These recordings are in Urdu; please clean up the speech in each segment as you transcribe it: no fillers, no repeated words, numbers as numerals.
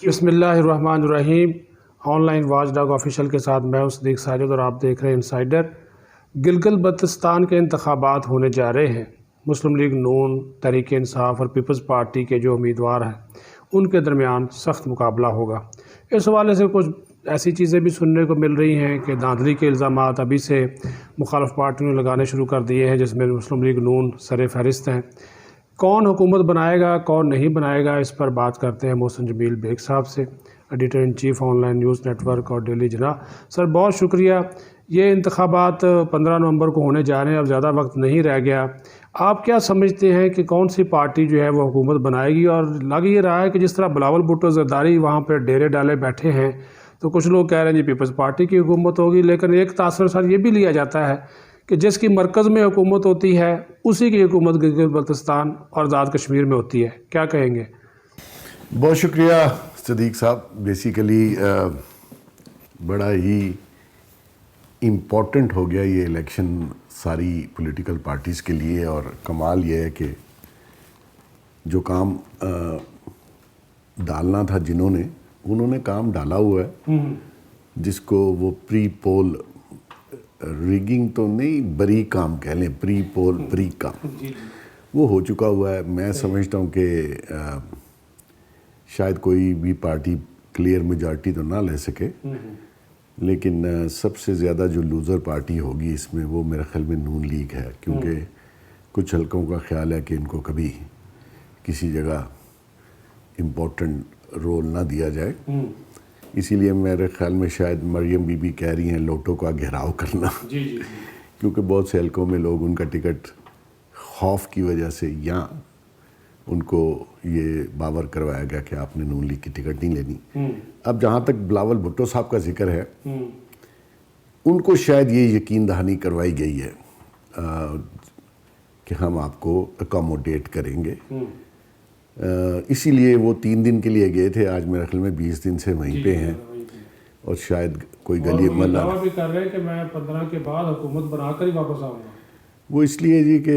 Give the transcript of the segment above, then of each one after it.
بسم اللہ الرحمن الرحیم۔ On line watch dog official کے ساتھ میں صدیق ساجد اور آپ دیکھ رہے ہیں انسائیڈر۔ گلگت بلتستان کے انتخابات ہونے جا رہے ہیں۔ مسلم لیگ نون، تحریک انصاف اور پیپلز پارٹی کے جو امیدوار ہیں ان کے درمیان سخت مقابلہ ہوگا۔ اس حوالے سے کچھ ایسی چیزیں بھی سننے کو مل رہی ہیں کہ دھاندلی کے الزامات ابھی سے مخالف پارٹیوں نے لگانے شروع کر دیے ہیں، جس میں مسلم لیگ نون سر فہرست ہیں۔ کون حکومت بنائے گا، کون نہیں بنائے گا، اس پر بات کرتے ہیں محسن جمیل بیگ صاحب سے، editor in chief online news network اور ڈیلی جناح۔ سر بہت شکریہ۔ یہ انتخابات 15 نومبر کو ہونے جا رہے ہیں، اب زیادہ وقت نہیں رہ گیا۔ آپ کیا سمجھتے ہیں کہ کون سی پارٹی جو ہے وہ حکومت بنائے گی؟ اور لگ یہ رہا ہے کہ جس طرح بلاول بھٹو زرداری وہاں پہ ڈیرے ڈالے بیٹھے ہیں، تو کچھ لوگ کہہ رہے ہیں جی پیپلز پارٹی کی حکومت ہوگی، لیکن ایک تاثر سر یہ بھی لیا جاتا ہے کہ جس کی مرکز میں حکومت ہوتی ہے اسی کی حکومت گلگت بلتستان اور آزاد کشمیر میں ہوتی ہے۔ کیا کہیں گے؟ بہت شکریہ صدیق صاحب۔ بیسیکلی بڑا ہی امپورٹنٹ ہو گیا یہ الیکشن ساری پولیٹیکل پارٹیز کے لیے، اور کمال یہ ہے کہ جو کام ڈالنا تھا انہوں نے کام ڈالا ہوا ہے، جس کو وہ پری پول ریگنگ تو نہیں، بری کام کہہ لیں، پری پول بری کام وہ ہو چکا ہوا ہے۔ میں سمجھتا ہوں کہ شاید کوئی بھی پارٹی کلیئر میجارٹی تو نہ لے سکے، لیکن سب سے زیادہ جو لوزر پارٹی ہوگی اس میں وہ میرے خیال میں نون لیگ ہے، کیونکہ کچھ حلقوں کا خیال ہے کہ ان کو کبھی کسی جگہ امپورٹنٹ رول نہ دیا جائے، اسی لیے میرے خیال میں شاید مریم بی بی کہہ رہی ہیں لوٹوں کا گھیراؤ کرنا، کیونکہ بہت سے حلقوں میں لوگ ان کا ٹکٹ خوف کی وجہ سے یا ان کو یہ باور کروایا گیا کہ آپ نے نون لیگ کی ٹکٹ نہیں لینی۔ اب جہاں تک بلاول بھٹو صاحب کا ذکر ہے، ان کو شاید یہ یقین دہانی کروائی گئی ہے کہ ہم آپ کو اکاموڈیٹ کریں گے، اسی لیے وہ 3 دن کے لیے گئے تھے، آج میرے خیال میں 20 دن سے وہیں پہ ہیں، اور شاید کوئی گلی محلہ دعویٰ بھی کر رہے ہیں کہ میں 15 کے بعد حکومت بنا کر ہی واپس آؤں گا۔ وہ اس لیے جی کہ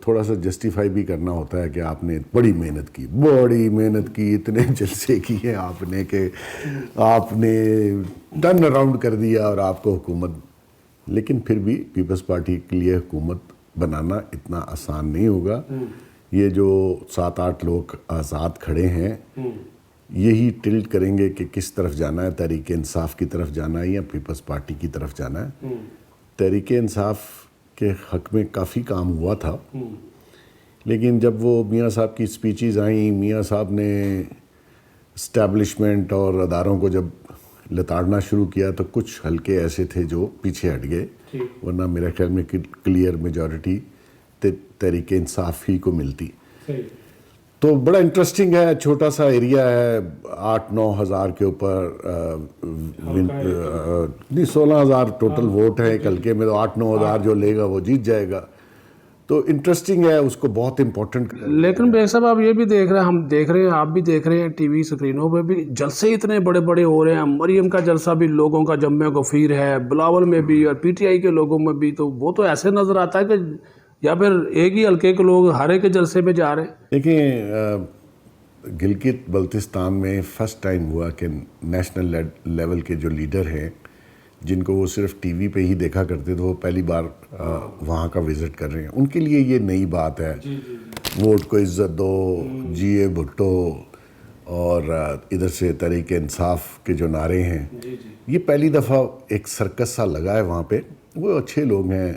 تھوڑا سا جسٹیفائی بھی کرنا ہوتا ہے کہ آپ نے بڑی محنت کی، اتنے جلسے کیے آپ نے کہ آپ نے ٹرن اراؤنڈ کر دیا اور آپ کو حکومت، لیکن پھر بھی پیپلز پارٹی کے لیے حکومت بنانا اتنا آسان نہیں ہوگا۔ یہ جو 7-8 لوگ آزاد کھڑے ہیں یہی ٹلٹ کریں گے کہ کس طرف جانا ہے، تحریک انصاف کی طرف جانا ہے یا پیپلز پارٹی کی طرف جانا ہے۔ تحریک انصاف کے حق میں کافی کام ہوا تھا، لیکن جب وہ میاں صاحب کی سپیچز آئیں، میاں صاحب نے اسٹیبلشمنٹ اور اداروں کو جب لتاڑنا شروع کیا تو کچھ حلقے ایسے تھے جو پیچھے ہٹ گئے، ورنہ میرے خیال میں کلیئر میجورٹی تحریک انصاف ہی کو ملتی۔ تو بڑا انٹرسٹنگ ہے، چھوٹا سا ایریا ہے، 8-9 ہزار کے اوپر نہیں 16 ہزار ٹوٹل ووٹ ہے ایک حلقے میں، تو 8-9 ہزار جو لے گا وہ جیت جائے گا، تو انٹرسٹنگ ہے، اس کو بہت امپورٹنٹ۔ لیکن بیگ صاحب آپ یہ بھی دیکھ رہے ہیں، ہم دیکھ رہے ہیں، آپ بھی دیکھ رہے ہیں ٹی وی سکرینوں پہ بھی جلسے اتنے بڑے بڑے ہو رہے ہیں۔ مریم کا جلسہ بھی لوگوں کا جمع گفیر ہے، بلاول میں بھی اور پی ٹی آئی کے لوگوں میں بھی، تو وہ تو ایسے نظر آتا ہے کہ یا پھر ایک ہی حلقے کے لوگ ہر ایک کے جلسے میں جا رہے ہیں۔ دیکھیں، گلگت بلتستان میں فرسٹ ٹائم ہوا کہ نیشنل لیول کے جو لیڈر ہیں جن کو وہ صرف ٹی وی پہ ہی دیکھا کرتے تھے، وہ پہلی بار وہاں کا وزٹ کر رہے ہیں۔ ان کے لیے یہ نئی بات ہے، ووٹ کو عزت دو، جی اے بھٹو اور ادھر سے تحریک انصاف کے جو نعرے ہیں، یہ پہلی دفعہ ایک سرکس سا لگا ہے وہاں پہ۔ وہ اچھے لوگ ہیں،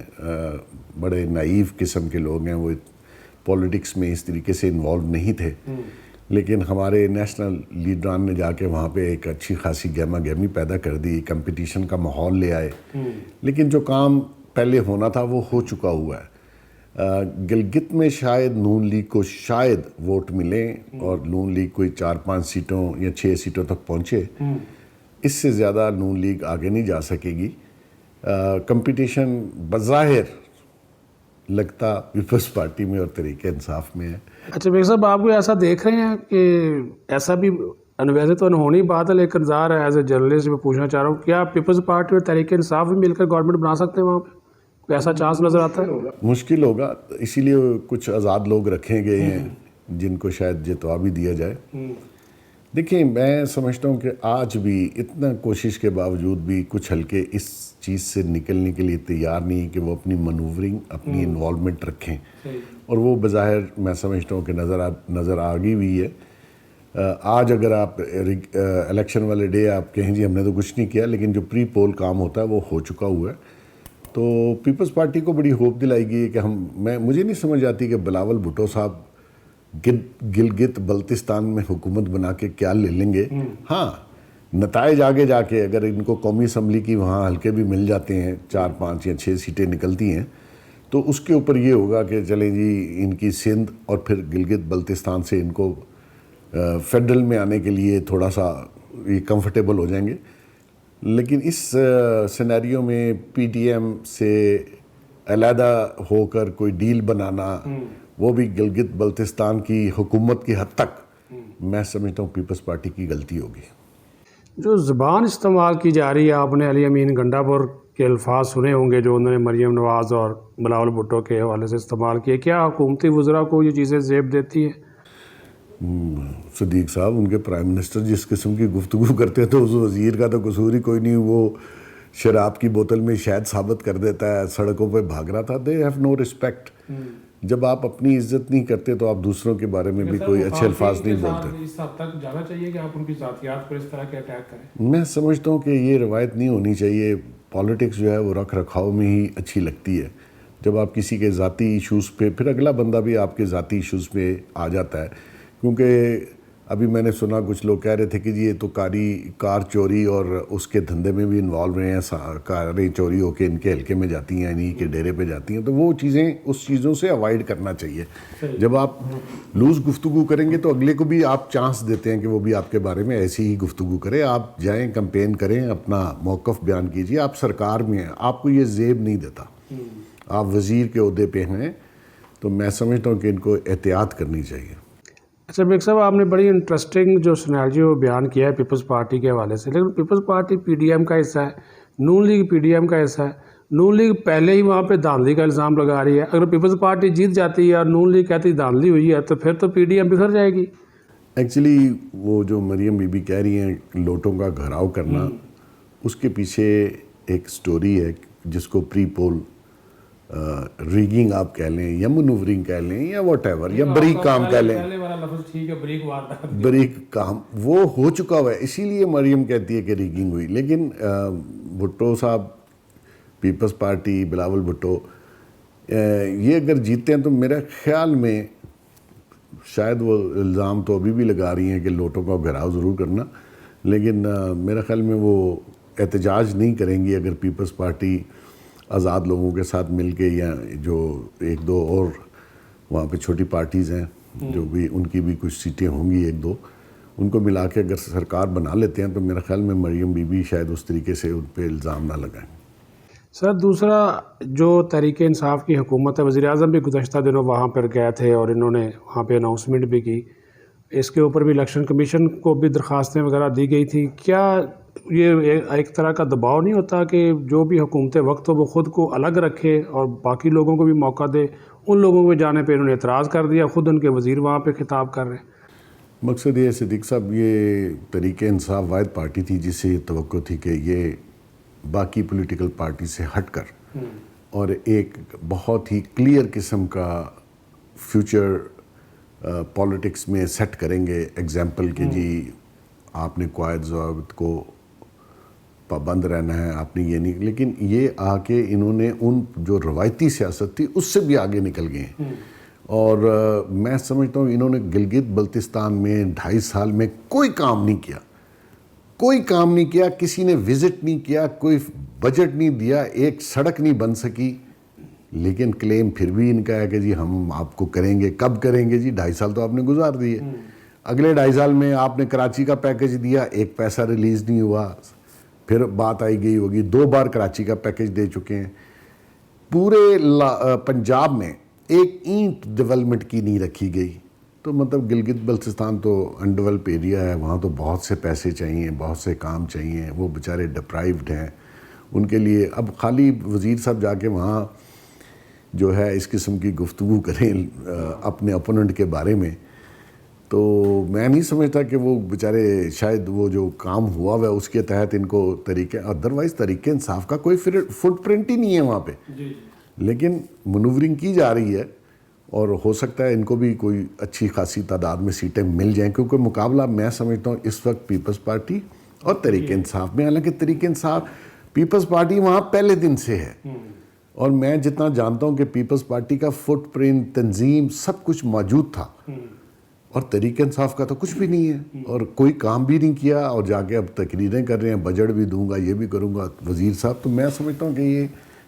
بڑے نائیو قسم کے لوگ ہیں، وہ پولیٹکس میں اس طریقے سے انوالو نہیں تھے، لیکن ہمارے نیشنل لیڈران نے جا کے وہاں پہ ایک اچھی خاصی گہما گہمی پیدا کر دی، کمپٹیشن کا ماحول لے آئے، لیکن جو کام پہلے ہونا تھا وہ ہو چکا ہوا ہے۔ گلگت میں شاید نون لیگ کو شاید ووٹ ملیں اور نون لیگ کوئی 4-5 سیٹوں یا 6 سیٹوں تک پہنچے، اس سے زیادہ نون لیگ آگے نہیں جا سکے گی۔ کمپٹیشن بظاہر لگتا پیپلز پارٹی میں اور تحریک انصاف میں ہے۔ اچھا بیگ صاحب، آپ کو ایسا دیکھ رہے ہیں کہ ایسا بھی ویسے تو انہونی بات ہے، لیکن ظاہر ہے ایز اے جرنلسٹ میں پوچھنا چاہ رہا ہوں، کیا پیپلز پارٹی اور تحریک انصاف بھی مل کر گورنمنٹ بنا سکتے ہیں وہاں پہ؟ کوئی ایسا چانس نظر آتا ہے؟ مشکل ہوگا، اسی لیے کچھ آزاد لوگ رکھے گئے ہیں جن کو شاید جتوا بھی دیا جائے، دیکھیں میں سمجھتا ہوں کہ آج بھی اتنا کوشش کے باوجود بھی کچھ حلقے اس چیز سے نکلنے کے لیے تیار نہیں کہ وہ اپنی منورنگ اپنی انوالومنٹ رکھیں، اور وہ بظاہر میں سمجھتا ہوں کہ نظر آ گئی ہوئی ہے۔ آج اگر آپ الیکشن والے ڈے آپ کہیں جی ہم نے تو کچھ نہیں کیا، لیکن جو پری پول کام ہوتا ہے وہ ہو چکا ہوا ہے، تو پیپلز پارٹی کو بڑی ہوپ دلائی گئی ہے کہ مجھے نہیں سمجھ آتی کہ بلاول بھٹو صاحب گلگت بلتستان میں حکومت بنا کے کیا لے لیں گے۔ ہاں نتائج آگے جا کے اگر ان کو قومی اسمبلی کی وہاں حلقے بھی مل جاتے ہیں، 4 5 یا 6 سیٹیں نکلتی ہیں، تو اس کے اوپر یہ ہوگا کہ چلیں جی ان کی سندھ اور پھر گلگت بلتستان سے ان کو فیڈرل میں آنے کے لیے تھوڑا سا یہ کمفرٹیبل ہو جائیں گے۔ لیکن اس سینیریو میں پی ٹی ایم سے علیحدہ ہو کر کوئی ڈیل بنانا، وہ بھی گلگت بلتستان کی حکومت کی حد تک، میں سمجھتا ہوں پیپلز پارٹی کی غلطی ہوگی۔ جو زبان استعمال کی جا رہی ہے، آپ نے علی امین گنڈا پور کے الفاظ سنے ہوں گے جو انہوں نے مریم نواز اور بلاول بھٹو کے حوالے سے استعمال کیے، کیا حکومتی وزراء کو یہ چیزیں زیب دیتی ہیں؟ صدیق صاحب، ان کے پرائم منسٹر جس قسم کی گفتگو کرتے ہیں تو اس وزیر کا تو قصور ہی کوئی نہیں، وہ شراب کی بوتل میں شاید ثابت کر دیتا ہے، سڑکوں پہ بھاگ رہا تھا۔ They have no respect. جب آپ اپنی عزت نہیں کرتے تو آپ دوسروں کے بارے میں بھی کوئی اچھے الفاظ نہیں بولتے۔ اس حد تک جانا چاہیے کہ آپ ان کی ذاتیات پر اس طرح کے اٹیک کریں؟ میں سمجھتا ہوں کہ یہ روایت نہیں ہونی چاہیے۔ پالیٹکس جو ہے وہ رکھ رکھاؤ میں ہی اچھی لگتی ہے۔ جب آپ کسی کے ذاتی ایشوز پہ، پھر اگلا بندہ بھی آپ کے ذاتی ایشوز پہ آ جاتا ہے، کیونکہ ابھی میں نے سنا کچھ لوگ کہہ رہے تھے کہ جی یہ تو کار چوری اور اس کے دھندے میں بھی انوالو رہے ہیں، کاریں چوری ہو کے ان کے حلقے میں جاتی ہیں، انہی کے ڈیرے پہ جاتی ہیں، تو وہ چیزیں اس چیزوں سے اوائڈ کرنا چاہیے۔ جب آپ لوز گفتگو کریں گے تو اگلے کو بھی آپ چانس دیتے ہیں کہ وہ بھی آپ کے بارے میں ایسی ہی گفتگو کرے۔ آپ جائیں، کمپین کریں، اپنا موقف بیان کیجیے۔ آپ سرکار میں ہیں، آپ کو یہ زیب نہیں دیتا، آپ وزیر کے عہدے پہ ہیں، تو میں سمجھتا ہوں کہ ان کو احتیاط کرنی چاہیے۔ اچھا بیگ صاحب، آپ نے بڑی انٹرسٹنگ جو سیناریو بیان کیا ہے پیپلز پارٹی کے حوالے سے، لیکن Peoples Party P D M کا حصہ ہے، Noon League P D M کا حصہ ہے۔ نون لیگ پہلے ہی وہاں پہ دھاندلی کا الزام لگا رہی ہے، اگر پیپلز پارٹی جیت جاتی ہے اور نون لیگ کہتی دھاندلی ہوئی ہے تو پھر تو پی ڈی ایم بکھر جائے گی۔ ایکچولی وہ جو مریم بی بی کہہ رہی ہیں لوٹوں کا گھراؤ کرنا، اس کے پیچھے ایک سٹوری ہے جس کو پری پول ریگنگ آپ کہہ لیں یا منورنگ کہہ لیں یا واٹ ایور، یا بریک کام کہہ لیں، بریک کام وہ ہو چکا ہوا ہے، اسی لیے مریم کہتی ہے کہ ریگنگ ہوئی۔ لیکن بھٹو صاحب، پیپلز پارٹی، بلاول بھٹو، یہ اگر جیتے ہیں تو میرے خیال میں شاید وہ الزام تو ابھی بھی لگا رہی ہیں کہ لوٹوں کا گھراؤ ضرور کرنا، لیکن میرے خیال میں وہ احتجاج نہیں کریں گی اگر پیپلز پارٹی آزاد لوگوں کے ساتھ مل کے، یا جو 1 2 اور وہاں پہ چھوٹی پارٹیز ہیں جو بھی ان کی بھی کچھ سیٹیں ہوں گی 1 2، ان کو ملا کے اگر سرکار بنا لیتے ہیں تو میرے خیال میں مریم بی بی شاید اس طریقے سے ان پہ الزام نہ لگائیں۔ سر دوسرا جو تحریک انصاف کی حکومت ہے، وزیر اعظم بھی گزشتہ دنوں وہاں پر گئے تھے اور انہوں نے وہاں پہ اناؤنسمنٹ بھی کی، اس کے اوپر بھی الیکشن کمیشن کو بھی درخواستیں وغیرہ دی گئی تھی۔ کیا یہ ایک طرح کا دباؤ نہیں ہوتا کہ جو بھی حکومت وقت ہو وہ خود کو الگ رکھے اور باقی لوگوں کو بھی موقع دے؟ ان لوگوں کے جانے پہ انہوں نے اعتراض کر دیا، خود ان کے وزیر وہاں پہ خطاب کر رہے ہیں۔ مقصد یہ صدیق صاحب، یہ تحریک انصاف واحد پارٹی تھی جس سے یہ توقع تھی کہ یہ باقی پولیٹیکل پارٹی سے ہٹ کر اور ایک بہت ہی کلیئر قسم کا فیوچر پولیٹکس میں سیٹ کریں گے، ایگزامپل کہ جی آپ نے قواعد ضوابط کو پابند رہنا ہے، آپ نے یہ نہیں، لیکن یہ آ کے انہوں نے ان جو روایتی سیاست تھی اس سے بھی آگے نکل گئے ہیں۔ اور میں سمجھتا ہوں انہوں نے گلگت بلتستان میں 2.5 سال میں کوئی کام نہیں کیا، کوئی کام نہیں کیا، کسی نے وزٹ نہیں کیا، کوئی بجٹ نہیں دیا، ایک سڑک نہیں بن سکی، لیکن کلیم پھر بھی ان کا ہے کہ جی ہم آپ کو کریں گے۔ کب کریں گے جی؟ 2.5 سال تو آپ نے گزار دیے، اگلے 2.5 سال میں آپ نے کراچی کا پیکج دیا، ایک پیسہ ریلیز نہیں ہوا، پھر بات آئی گئی ہوگی 2 بار کراچی کا پیکج دے چکے ہیں۔ پورے پنجاب میں ایک اینٹ ڈیولپمنٹ کی نہیں رکھی گئی، تو مطلب گلگت بلتستان تو انڈیولپ ایریا ہے، وہاں تو بہت سے پیسے چاہیے، بہت سے کام چاہیے، وہ بیچارے ڈپرائیوڈ ہیں، ان کے لیے اب خالی وزیر صاحب جا کے وہاں جو ہے اس قسم کی گفتگو کریں اپنے اپوننٹ کے بارے میں، تو میں نہیں سمجھتا کہ وہ بیچارے شاید وہ جو کام ہوا ہے اس کے تحت ان کو طریقے، ادروائز طریقہ انصاف کا کوئی فٹ پرنٹ ہی نہیں ہے وہاں پہ، لیکن منورنگ کی جا رہی ہے اور ہو سکتا ہے ان کو بھی کوئی اچھی خاصی تعداد میں سیٹیں مل جائیں، کیونکہ مقابلہ میں سمجھتا ہوں اس وقت پیپلز پارٹی اور تحریک انصاف میں، حالانکہ تحریک انصاف پیپلز پارٹی وہاں پہلے دن سے ہے، اور میں جتنا جانتا ہوں کہ پیپلز پارٹی کا فٹ پرنٹ، تنظیم، سب کچھ موجود تھا، اور تحریک انصاف کا تو کچھ بھی نہیں ہے اور کوئی کام بھی نہیں کیا، اور جا کے اب تقریریں کر رہے ہیں، بجٹ بھی دوں گا، یہ بھی کروں گا وزیر صاحب۔ تو میں سمجھتا ہوں کہ یہ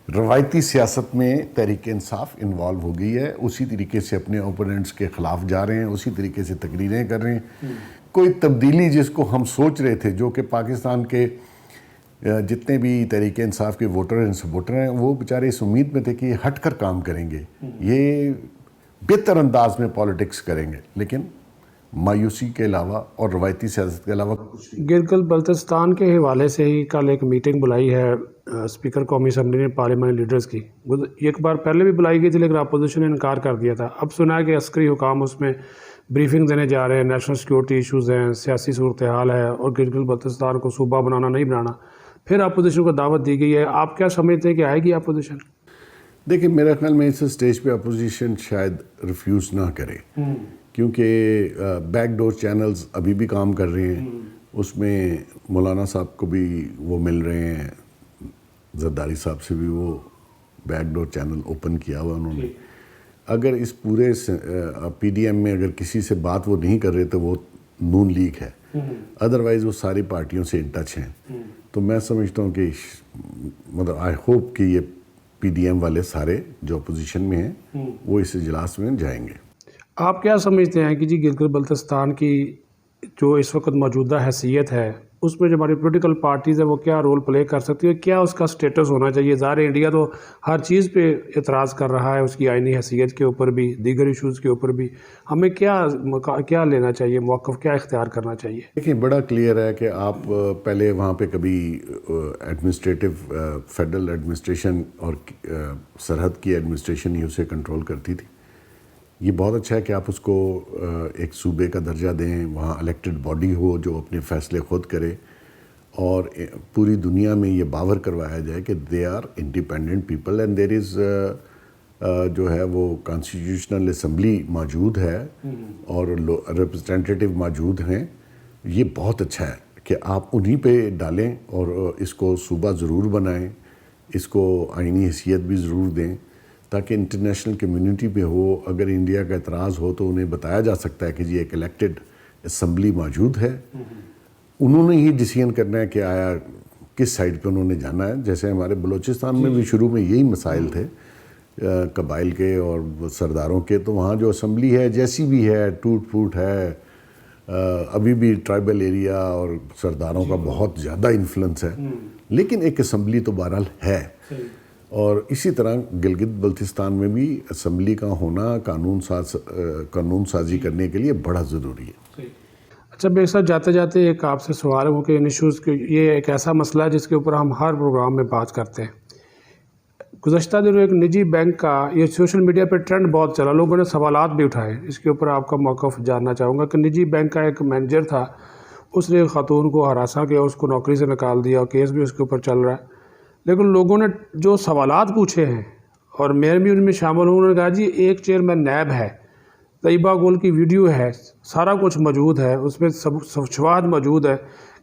روایتی سیاست میں تحریک انصاف انوالو ہو گئی ہے، اسی طریقے سے اپنے اوپوننٹس کے خلاف جا رہے ہیں، اسی طریقے سے تقریریں کر رہے ہیں۔ کوئی تبدیلی جس کو ہم سوچ رہے تھے، جو کہ پاکستان کے جتنے بھی تحریک انصاف کے ووٹر ہیں، سپورٹر ہیں، وہ بیچارے اس امید میں تھے کہ یہ ہٹ کر کام کریں گے، یہ بہتر انداز میں پالیٹکس کریں گے، لیکن مایوسی کے علاوہ اور روایتی سیاست کے علاوہ کچھ نہیں۔ گلگت بلتستان کے حوالے سے ہی کل ایک میٹنگ بلائی ہے اسپیکر قومی اسمبلی نے پارلیمانی لیڈرز کی، ایک بار پہلے بھی بلائی گئی تھی لیکن اپوزیشن نے انکار کر دیا تھا۔ اب سنا ہے کہ عسکری حکام اس میں بریفنگ دینے جا رہے ہیں، نیشنل سیکورٹی ایشوز ہیں، سیاسی صورتحال ہے، اور گلگت بلتستان کو صوبہ بنانا نہیں بنانا، پھر اپوزیشن کو دعوت دی گئی ہے۔ آپ کیا سمجھتے ہیں کہ آئے گی اپوزیشن؟ دیکھیں میرا خیال میں اس اسٹیج پہ اپوزیشن شاید ریفیوز نہ کرے، کیونکہ بیک ڈور چینلز ابھی بھی کام کر رہے ہیں، اس میں مولانا صاحب کو بھی وہ مل رہے ہیں، زرداری صاحب سے بھی وہ بیک ڈور چینل اوپن کیا ہوا انہوں نے۔ اگر اس پورے پی ڈی ایم میں اگر کسی سے بات وہ نہیں کر رہے تو وہ نون لیگ ہے، ادروائز وہ ساری پارٹیوں سے ان ٹچ ہیں۔ تو میں سمجھتا ہوں کہ مطلب آئی ہوپ کہ یہ پی ڈی ایم والے سارے جو اپوزیشن میں ہیں وہ اس اجلاس میں جائیں گے۔ آپ کیا سمجھتے ہیں کہ جی گلگت بلتستان کی جو اس وقت موجودہ حیثیت ہے، اس میں جو ہماری پولیٹیکل پارٹیز ہیں وہ کیا رول پلے کر سکتی ہے؟ کیا اس کا سٹیٹس ہونا چاہیے؟ ظاہر ہے انڈیا تو ہر چیز پہ اعتراض کر رہا ہے، اس کی آئینی حیثیت کے اوپر بھی، دیگر ایشوز کے اوپر بھی، ہمیں کیا لینا چاہیے، موقف کیا اختیار کرنا چاہیے؟ دیکھیں بڑا کلیئر ہے کہ آپ پہلے وہاں پہ کبھی ایڈمنسٹریٹو فیڈرل ایڈمنسٹریشن اور سرحد کی ایڈمنسٹریشن ہی اسے کنٹرول کرتی تھی۔ یہ بہت اچھا ہے کہ آپ اس کو ایک صوبے کا درجہ دیں، وہاں الیکٹڈ باڈی ہو جو اپنے فیصلے خود کرے، اور پوری دنیا میں یہ باور کروایا جائے کہ they are independent people and there is جو ہے وہ کانسٹیٹیوشنل اسمبلی موجود ہے اور ریپرزینٹیٹیو موجود ہیں۔ یہ بہت اچھا ہے کہ آپ انہی پہ ڈالیں اور اس کو صوبہ ضرور بنائیں، اس کو آئینی حیثیت بھی ضرور دیں، تاکہ انٹرنیشنل کمیونٹی پہ ہو، اگر انڈیا کا اعتراض ہو تو انہیں بتایا جا سکتا ہے کہ جی ایک الیکٹڈ اسمبلی موجود ہے، انہوں نے ہی ڈیسیژن کرنا ہے کہ آیا کس سائڈ پہ انہوں نے جانا ہے۔ جیسے ہمارے بلوچستان میں بھی شروع میں یہی مسائل تھے قبائل کے اور سرداروں کے، تو وہاں جو اسمبلی ہے جیسی بھی ہے، ٹوٹ پھوٹ ہے، ابھی بھی ٹرائبل ایریا اور سرداروں کا بہت زیادہ انفلوئنس ہے، لیکن ایک اسمبلی تو بہرحال ہے۔ اور اسی طرح گلگت بلتستان میں بھی اسمبلی کا ہونا قانون سازی کرنے کے لیے بڑا ضروری ہے۔ اچھا میرے ساتھ جاتے جاتے ایک آپ سے سوال ہے کہ ان ایشوز کے، یہ ایک ایسا مسئلہ ہے جس کے اوپر ہم ہر پروگرام میں بات کرتے ہیں۔ گزشتہ دنوں ایک نجی بینک کا، یہ سوشل میڈیا پہ ٹرینڈ بہت چلا، لوگوں نے سوالات بھی اٹھائے، اس کے اوپر آپ کا موقف جاننا چاہوں گا کہ نجی بینک کا ایک مینیجر تھا، اس نے ایک خاتون کو ہراساں کیا، اس کو نوکری سے نکال دیا، کیس بھی اس کے اوپر چل رہا ہے، لیکن لوگوں نے جو سوالات پوچھے ہیں اور میں بھی ان میں شامل ہوں، انہوں نے کہا جی ایک چیئرمین نیب ہے، طیبہ گل کی ویڈیو ہے، سارا کچھ موجود ہے، اس میں سب شواہد موجود ہے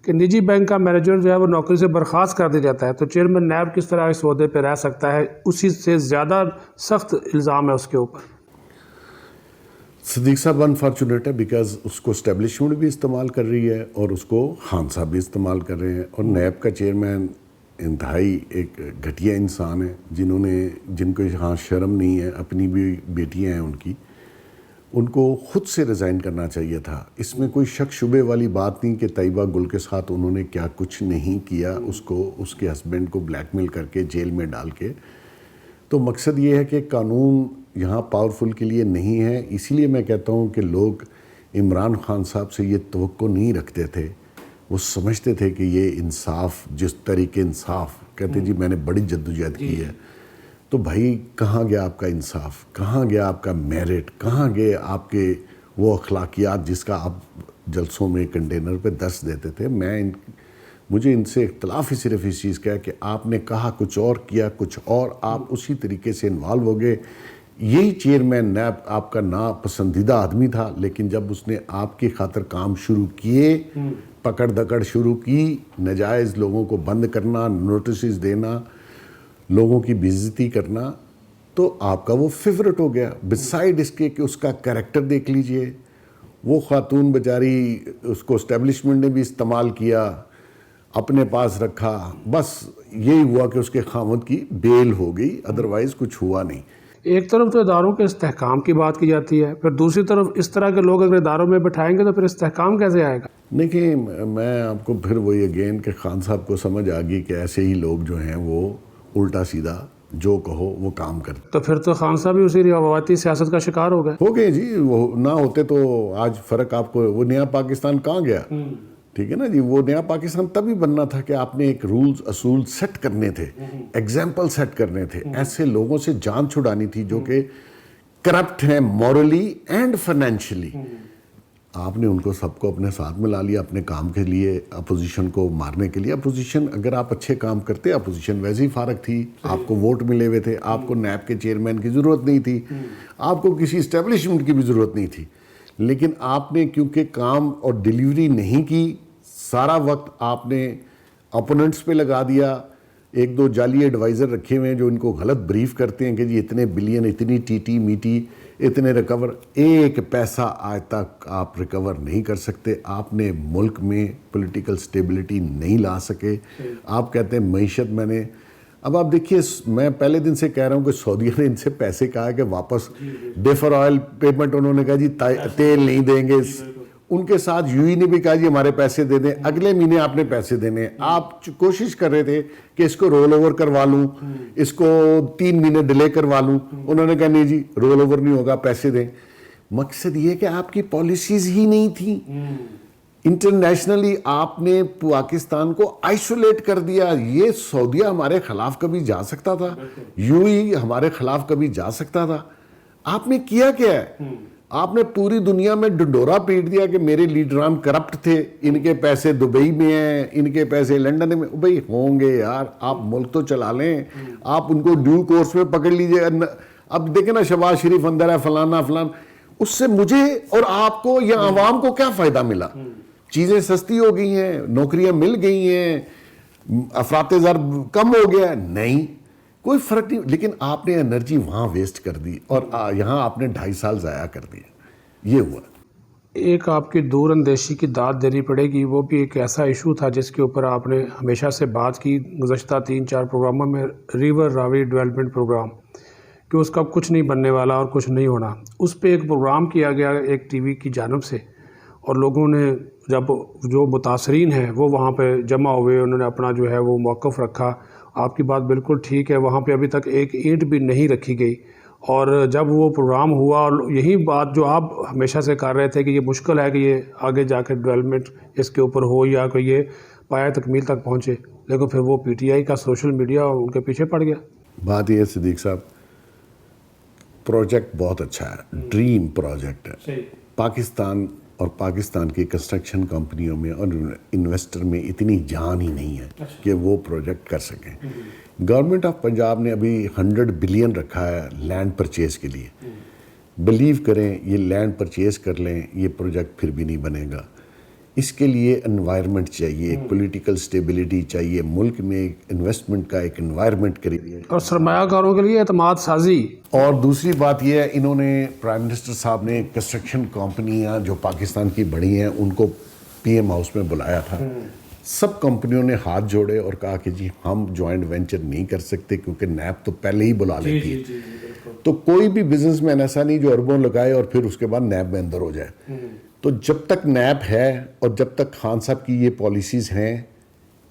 کہ نجی بینک کا مینیجر جو ہے وہ نوکری سے برخاست کر دیا جاتا ہے، تو چیئرمین نیب کس طرح اس عہدے پہ رہ سکتا ہے؟ اسی سے زیادہ سخت الزام ہے اس کے اوپر۔ صدیق صاحب انفارچونیٹ ہے بیکاز اس کو اسٹیبلشمنٹ بھی استعمال کر رہی ہے اور اس کو خان صاحب بھی استعمال کر رہے ہیں، اور نیب کا چیئرمین انتہائی ایک گھٹیا انسان ہے، جن کو یہاں شرم نہیں ہے، اپنی بھی بیٹیاں ہیں ان کو خود سے ریزائن کرنا چاہیے تھا۔ اس میں کوئی شک شبے والی بات نہیں کہ طیبہ گل کے ساتھ انہوں نے کیا کچھ نہیں کیا، اس کو اس کے ہسبینڈ کو بلیک میل کر کے جیل میں ڈال کے۔ تو مقصد یہ ہے کہ قانون یہاں پاورفل کے لیے نہیں ہے، اسی لیے میں کہتا ہوں کہ لوگ عمران خان صاحب سے یہ توقع نہیں رکھتے تھے، وہ سمجھتے تھے کہ یہ انصاف، جس طریقے انصاف کہتے جی میں نے بڑی جدوجہد کی ہے، تو بھائی کہاں گیا آپ کا انصاف، کہاں گیا آپ کا میرٹ، کہاں گئے آپ کے وہ اخلاقیات جس کا آپ جلسوں میں کنٹینر پہ درس دیتے تھے، مجھے ان سے اختلاف ہی صرف اس چیز کا ہے کہ آپ نے کہا کچھ اور کیا کچھ اور، آپ اسی طریقے سے انوالو ہو گئے. یہی چیئرمین نیب آپ کا ناپسندیدہ آدمی تھا، لیکن جب اس نے آپ کی خاطر کام شروع کیے، پکڑ دکڑ شروع کی، ناجائز لوگوں کو بند کرنا، نوٹسز دینا، لوگوں کی بے عزتی کرنا، تو آپ کا وہ فیورٹ ہو گیا. بسائڈ اس کے کہ اس کا کریکٹر دیکھ لیجئے، وہ خاتون بیچاری، اس کو اسٹیبلشمنٹ نے بھی استعمال کیا، اپنے پاس رکھا، بس یہی ہوا کہ اس کے خاوند کی بیل ہو گئی، ادروائز کچھ ہوا نہیں. ایک طرف تو اداروں کے استحکام کی بات کی جاتی ہے، پھر دوسری طرف اس طرح کے لوگ اگر اداروں میں بٹھائیں گے تو پھر استحکام کیسے آئے گا؟ دیکھیں، میں آپ کو پھر وہی اگین کہ خان صاحب کو سمجھ آ گئی کہ ایسے ہی لوگ جو ہیں وہ الٹا سیدھا جو کہو وہ کام کرتے. تو پھر تو خان صاحب بھی اسی روایتی سیاست کا شکار ہو گئے. ہو گئے جی، وہ نہ ہوتے تو آج فرق آپ کو، وہ نیا پاکستان کہاں گیا؟ ٹھیک ہے نا جی، وہ نیا پاکستان تبھی بننا تھا کہ آپ نے ایک رولز اصول سیٹ کرنے تھے، ایگزامپل سیٹ کرنے تھے، ایسے لوگوں سے جان چھڑانی تھی جو کہ کرپٹ ہیں مورلی اینڈ فائنینشلی. آپ نے ان کو سب کو اپنے ساتھ ملا لیا اپنے کام کے لیے، اپوزیشن کو مارنے کے لیے. اپوزیشن اگر آپ اچھے کام کرتے، اپوزیشن ویسے ہی فارغ تھی، آپ کو ووٹ ملے ہوئے تھے، آپ کو نیب کے چیئرمین کی ضرورت نہیں تھی، آپ کو کسی اسٹیبلشمنٹ کی بھی ضرورت نہیں تھی. لیکن آپ نے کیونکہ کام اور ڈیلیوری نہیں کی، سارا وقت آپ نے اپوننٹس پہ لگا دیا. ایک دو جعلی ایڈوائزر رکھے ہوئے ہیں جو ان کو غلط بریف کرتے ہیں کہ جی اتنے بلین، اتنی ٹی ٹی میٹی، اتنے ریکور. ایک پیسہ آج تک آپ ریکور نہیں کر سکتے. آپ نے ملک میں پولیٹیکل سٹیبلٹی نہیں لا سکے. آپ کہتے ہیں معیشت میں نے، اب آپ دیکھیے، میں پہلے دن سے کہہ رہا ہوں کہ سعودیہ نے ان سے پیسے کہا کہ واپس ڈیفر آئل پیمنٹ، انہوں نے کہا جی تیل نہیں دیں گے. ان کے ساتھ یو ای نے بھی کہا جی ہمارے پیسے دے دیں، اگلے مہینے آپ نے پیسے دینے. آپ کوشش کر رہے تھے کہ اس کو رول اوور کروا لوں، اس کو 3 مہینے ڈیلے کروا لوں. انہوں نے کہا نہیں جی رول اوور نہیں ہوگا، پیسے دیں. مقصد یہ کہ آپ کی پالیسیز ہی نہیں تھیں. انٹرنیشنلی آپ نے پاکستان کو آئسولیٹ کر دیا. یہ سعودیہ ہمارے خلاف کبھی جا سکتا تھا، یو ای ہمارے خلاف کبھی جا سکتا تھا. آپ نے کیا کیا ہے؟ آپ نے پوری دنیا میں ڈنڈورا پیٹ دیا کہ میرے لیڈران کرپٹ تھے، ان کے پیسے دبئی میں ہیں، ان کے پیسے لنڈن میں. بھئی ہوں گے یار، آپ ملک تو چلا لیں، آپ ان کو ڈیو کورس میں پکڑ لیجئے. اب دیکھیں نا شہباز شریف اندر ہے، فلانا فلان. اس سے مجھے اور آپ کو یا عوام کو کیا فائدہ ملا؟ چیزیں سستی ہو گئی ہیں، نوکریاں مل گئی ہیں، افراط زر کم ہو گیا. نہیں، کوئی فرق نہیں. لیکن آپ نے انرجی وہاں ویسٹ کر دی اور یہاں آپ نے 2.5 سال ضائع کر دیے. یہ ہوا. ایک آپ کی دور اندیشی کی داد دینی پڑے گی، وہ بھی ایک ایسا ایشو تھا جس کے اوپر آپ نے ہمیشہ سے بات کی گزشتہ 3-4 پروگراموں میں، ریور راوی ڈیولپمنٹ پروگرام، کہ اس کا کچھ نہیں بننے والا اور کچھ نہیں ہونا. اس پہ ایک پروگرام کیا گیا ایک ٹی وی کی جانب سے، اور لوگوں نے جب جو متاثرین ہیں وہ وہاں پہ جمع ہوئے، انہوں نے اپنا جو ہے وہ موقف رکھا. آپ کی بات بالکل ٹھیک ہے، وہاں پہ ابھی تک ایک اینٹ بھی نہیں رکھی گئی. اور جب وہ پروگرام ہوا، اور یہی بات جو آپ ہمیشہ سے کر رہے تھے کہ یہ مشکل ہے کہ یہ آگے جا کے ڈیولپمنٹ اس کے اوپر ہو یا کہ یہ پایہ تکمیل تک پہنچے، لیکن پھر وہ پی ٹی آئی کا سوشل میڈیا ان کے پیچھے پڑ گیا. بات یہ ہے صدیق صاحب، پروجیکٹ بہت اچھا ہے، ڈریم پروجیکٹ ہے. پاکستان اور پاکستان کی کنسٹرکشن کمپنیوں میں اور انویسٹر میں اتنی جان ہی نہیں ہے کہ وہ پروجیکٹ کر سکیں. گورنمنٹ آف پنجاب نے ابھی 100 بلین رکھا ہے لینڈ پرچیز کے لیے. بلیو کریں یہ لینڈ پرچیز کر لیں، یہ پروجیکٹ پھر بھی نہیں بنے گا. اس کے لیے انوائرمنٹ چاہیے، پولیٹیکل سٹیبلٹی چاہیے، ملک میں انویسٹمنٹ کا ایک انوائرمنٹ کریے، اور سرمایہ کاروں کے لیے اعتماد سازی. اور دوسری بات یہ ہے، انہوں نے پرائم منسٹر صاحب نے کنسٹرکشن کمپنیاں جو پاکستان کی بڑی ہیں ان کو پی ایم ہاؤس میں بلایا تھا. سب کمپنیوں نے ہاتھ جوڑے اور کہا کہ جی ہم جوائنٹ وینچر نہیں کر سکتے کیونکہ نیب تو پہلے ہی بلا لیتی ہے. تو کوئی بھی بزنس مین ایسا نہیں جو اربوں لگائے اور پھر اس کے بعد نیب میں اندر ہو جائے. تو جب تک نیب ہے اور جب تک خان صاحب کی یہ پالیسیز ہیں،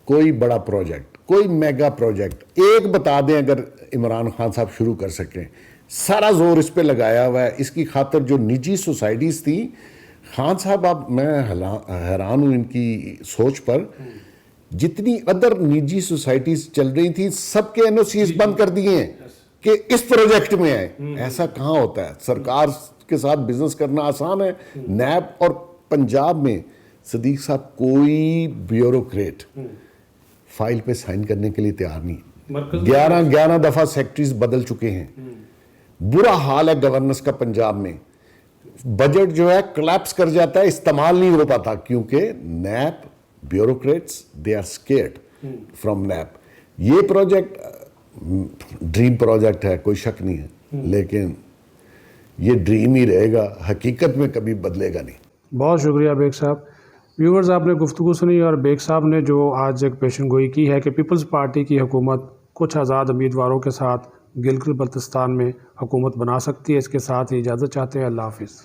کوئی بڑا پروجیکٹ، کوئی میگا پروجیکٹ ایک بتا دیں اگر عمران خان صاحب شروع کر سکیں. سارا زور اس پہ لگایا ہوا ہے. اس کی خاطر جو نجی سوسائٹیز تھیں، خان صاحب اب میں حیران ہوں ان کی سوچ پر. جتنی ادر نجی سوسائٹیز چل رہی تھیں سب کے این او سیز بند کر دیے ہیں کہ اس پروجیکٹ میں آئے. ایسا کہاں ہوتا ہے؟ سرکار کے ساتھ بزنس کرنا آسان ہے. نیب اور پنجاب میں صدیق صاحب کوئی بیوروکریٹ فائل پہ سائن کرنے کے لیے تیار نہیں. 11 دفعہ سیکٹریز بدل چکے ہیں. برا حال ہے گورننس کا پنجاب میں. بجٹ جو ہے کلیپس کر جاتا ہے, استعمال نہیں ہو پاتا کیونکہ NAB bureaucrats they are scared from NAB. یہ پروجیکٹ ڈریم پروجیکٹ ہے, کوئی شک نہیں ہے, لیکن یہ ڈریم ہی رہے گا, حقیقت میں کبھی بدلے گا نہیں. بہت شکریہ بیگ صاحب. ویورز, آپ نے گفتگو سنی اور بیگ صاحب نے جو آج ایک پیشن گوئی کی ہے کہ پیپلز پارٹی کی حکومت کچھ آزاد امیدواروں کے ساتھ گلگت بلتستان میں حکومت بنا سکتی ہے. اس کے ساتھ ہی اجازت چاہتے ہیں. اللہ حافظ.